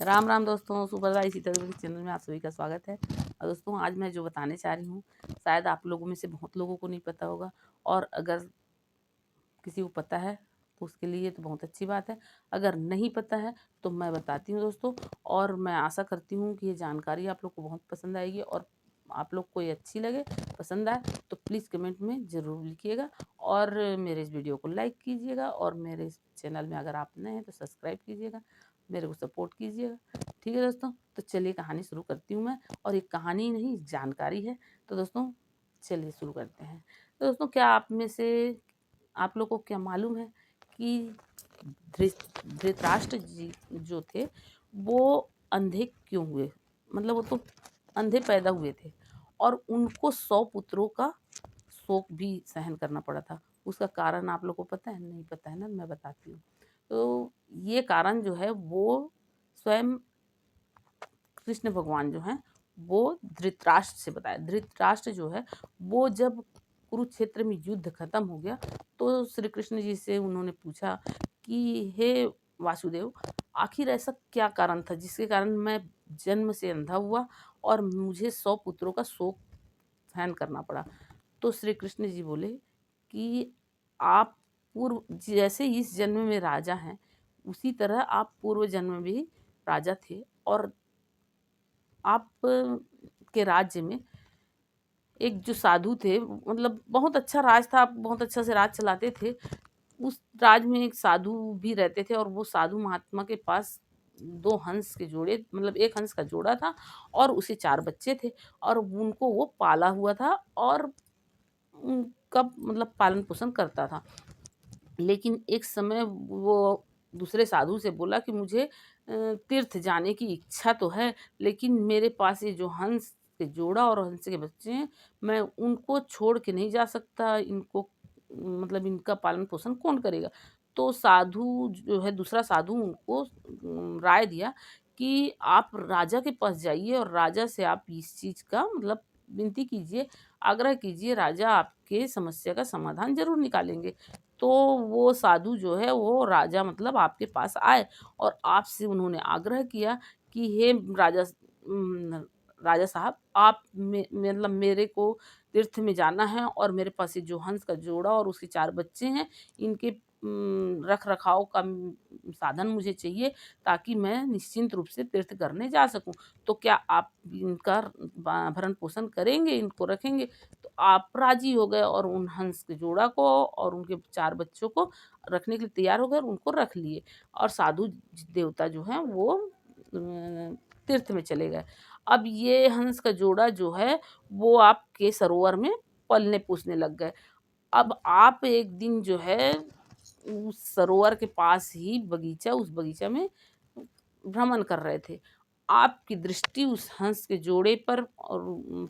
राम राम दोस्तों, सुभद्रा इसी तरह के चैनल में आप सभी का स्वागत है। और दोस्तों, आज मैं जो बताने चाह रही हूँ शायद आप लोगों में से बहुत लोगों को नहीं पता होगा, और अगर किसी को पता है तो उसके लिए तो बहुत अच्छी बात है। अगर नहीं पता है तो मैं बताती हूँ दोस्तों, और मैं आशा करती हूँ कि ये जानकारी आप लोग को बहुत पसंद आएगी, और आप लोग को ये अच्छी लगे, पसंद आए तो प्लीज़ कमेंट में ज़रूर लिखिएगा, और मेरे इस वीडियो को लाइक कीजिएगा, और मेरे इस चैनल में अगर आप नए हैं तो सब्सक्राइब कीजिएगा, मेरे को सपोर्ट कीजिएगा। ठीक है दोस्तों, तो चलिए कहानी शुरू करती हूँ मैं। और एक कहानी नहीं, जानकारी है। तो दोस्तों चलिए शुरू करते हैं। तो दोस्तों, क्या आप में से आप लोग को क्या मालूम है कि धृतराष्ट्र जी जो थे वो अंधे क्यों हुए? मतलब वो तो अंधे पैदा हुए थे, और उनको 100 पुत्रों का शोक भी सहन करना पड़ा था। उसका कारण आप लोग को पता है? नहीं पता है ना, मैं बताती हूँ। तो ये कारण जो है वो स्वयं कृष्ण भगवान जो हैं वो धृतराष्ट्र से बताया। धृतराष्ट्र जो है वो जब कुरुक्षेत्र में युद्ध खत्म हो गया तो श्री कृष्ण जी से उन्होंने पूछा कि हे वासुदेव, आखिर ऐसा क्या कारण था जिसके कारण मैं जन्म से अंधा हुआ और मुझे 100 पुत्रों का शोक सहन करना पड़ा? तो श्री कृष्ण जी बोले कि आप पूर्व जैसे इस जन्म में राजा हैं, उसी तरह आप पूर्व जन्म में भी राजा थे, और आप के राज्य में एक जो साधु थे, मतलब बहुत अच्छा राज था, आप बहुत अच्छा से राज चलाते थे। उस राज में एक साधु भी रहते थे, और वो साधु महात्मा के पास 2 हंस के जोड़े, मतलब 1 हंस का जोड़ा था, और उसे 4 बच्चे थे, और उनको वो पाला हुआ था, और उनका मतलब पालन-पोषण करता था। लेकिन एक समय वो दूसरे साधु से बोला कि मुझे तीर्थ जाने की इच्छा तो है, लेकिन मेरे पास ये जो हंस के जोड़ा और हंस के बच्चे हैं, मैं उनको छोड़ के नहीं जा सकता। इनको मतलब इनका पालन पोषण कौन करेगा? तो साधु जो है, दूसरा साधु उनको राय दिया कि आप राजा के पास जाइए, और राजा से आप इस चीज़ का मतलब विनती कीजिए, आग्रह कीजिए, राजा आपके समस्या का समाधान ज़रूर निकालेंगे। तो वो साधु जो है वो राजा मतलब आपके पास आए, और आपसे उन्होंने आग्रह किया कि हे राजा साहब, आप मतलब मेरे को तीर्थ में जाना है, और मेरे पास ये जो हंस का जोड़ा और उसके 4 बच्चे हैं, इनके रख रखाव का साधन मुझे चाहिए, ताकि मैं निश्चिंत रूप से तीर्थ करने जा सकूं। तो क्या आप इनका भरण पोषण करेंगे, इनको रखेंगे? तो आप राजी हो गए, और उन हंस के जोड़ा को और उनके 4 बच्चों को रखने के लिए तैयार हो गए, और उनको रख लिए, और साधु देवता जो हैं वो तीर्थ में चले गए। अब ये हंस का जोड़ा जो है वो आपके सरोवर में पलने-पोसने लग गए। अब आप एक दिन जो है उस सरोवर के पास ही बगीचा, उस बगीचा में भ्रमण कर रहे थे। आपकी दृष्टि उस हंस के जोड़े पर और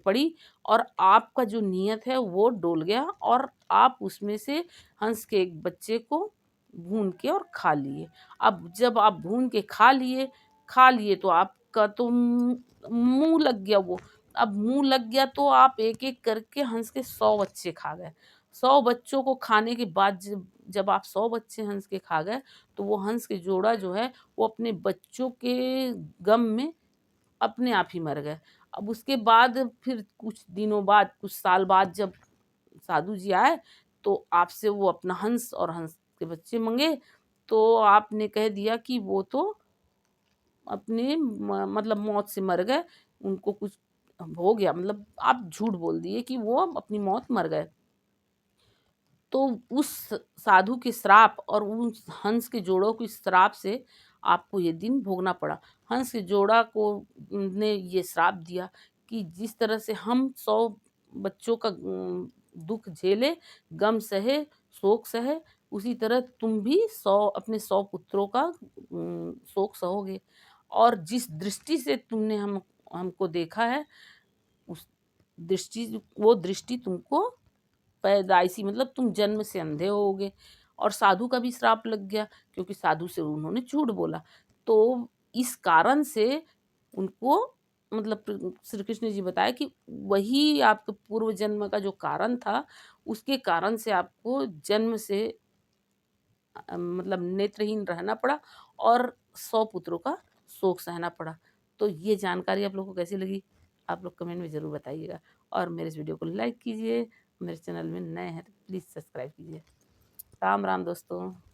पड़ी, और आपका जो नियत है वो डोल गया, और आप उसमें से हंस के एक बच्चे को भून के और खा लिए। अब जब आप भून के खा लिए तो आपका तो मुँह लग गया वो। अब मुँह लग गया तो आप एक-एक करके हंस के 100 बच्चे खा गए। 100 बच्चों को खाने के बाद जब जब आप 100 बच्चे हंस के खा गए, तो वो हंस के जोड़ा जो है वो अपने बच्चों के गम में अपने आप ही मर गए। अब उसके बाद फिर कुछ दिनों बाद, कुछ साल बाद जब साधु जी आए, तो आपसे वो अपना हंस और हंस के बच्चे माँगे, तो आपने कह दिया कि वो तो अपने मतलब मौत से मर गए, उनको कुछ हो गया, मतलब आप झूठ बोल दिए कि वो अपनी मौत मर गए। तो उस साधु के श्राप और उस हंस के जोड़ों के श्राप से आपको ये दिन भोगना पड़ा। हंस के जोड़ा को ने ये श्राप दिया कि जिस तरह से हम 100 बच्चों का दुःख झेले, गम सहे, शोक सहे, उसी तरह तुम भी 100 अपने 100 पुत्रों का शोक सहोगे। और जिस दृष्टि से तुमने हमको देखा है, उस वो दृष्टि तुमको पैदाइशी, मतलब तुम जन्म से अंधे होगे। और साधु का भी श्राप लग गया, क्योंकि साधु से उन्होंने झूठ बोला। तो इस कारण से उनको मतलब श्री कृष्ण जी बताया कि वही आपके पूर्व जन्म का जो कारण था, उसके कारण से आपको जन्म से मतलब नेत्रहीन रहना पड़ा, और 100 पुत्रों का शोक सहना पड़ा। तो ये जानकारी आप लोगों को कैसी लगी, आप लोग कमेंट में ज़रूर बताइएगा। और मेरे इस वीडियो को लाइक कीजिए, मेरे चैनल में नए हैं तो प्लीज़ सब्सक्राइब कीजिए। राम राम दोस्तों।